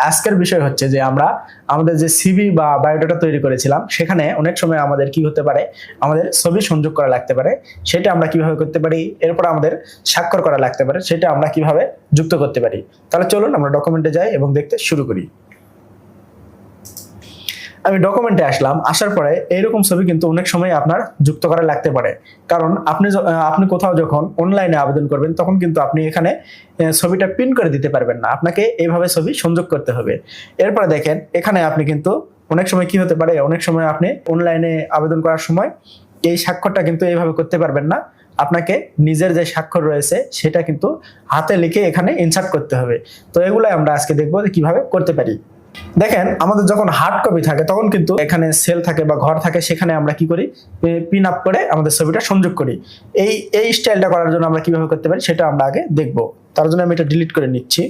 আজকের বিষয় হচ্ছে যে আমরা আমাদের যে সিভি বা বায়োডাটা তৈরি করেছিলাম সেখানে অনেক সময় আমাদের কি হতে পারে, আমাদের ছবি সংযোগ করা লাগতে পারে, সেটা আমরা কিভাবে করতে পারি। এরপর আমাদের স্বাক্ষর করা লাগতে পারে, সেটা আমরা কিভাবে যুক্ত করতে পারি। তাহলে চলুন আমরা ডকুমেন্টে যাই এবং দেখতে শুরু করি। আমি ডকুমেন্টে আসলাম, আসার পরে এইরকম ছবি কিন্তু অনেক সময় আপনার যুক্ত করা লাগতে পারে। কারণ আপনি কোথাও যখন অনলাইনে আবেদন করবেন তখন কিন্তু আপনি এখানে ছবিটা প্রিন্ট করে দিতে পারবেন না, আপনাকে এইভাবে ছবি সংযোগ করতে হবে। এরপরে দেখেন এখানে আপনি কিন্তু অনেক সময় কি হতে পারে, অনেক সময় আপনি অনলাইনে আবেদন করার সময় এই স্বাক্ষরটা কিন্তু এইভাবে করতে পারবেন না, আপনাকে নিজের যে স্বাক্ষর রয়েছে সেটা কিন্তু হাতে লিখে এখানে ইনসার্ট করতে হবে। তো এগুলো আমরা আজকে দেখবো যে কিভাবে করতে পারি। দেখেন আমাদের যখন হার্ড কপি থাকে তখন কিন্তু এখানে সেল থাকে বা ঘর থাকে, সেখানে আমরা কি করি, পিন আপ করে আমাদের ছবিটা সংযোগ করি। এই স্টাইলটা করার জন্য আমরা কিভাবে করতে পারি সেটা আমরা আগে দেখব। তার জন্য আমি এটা ডিলিট করে নিচ্ছি।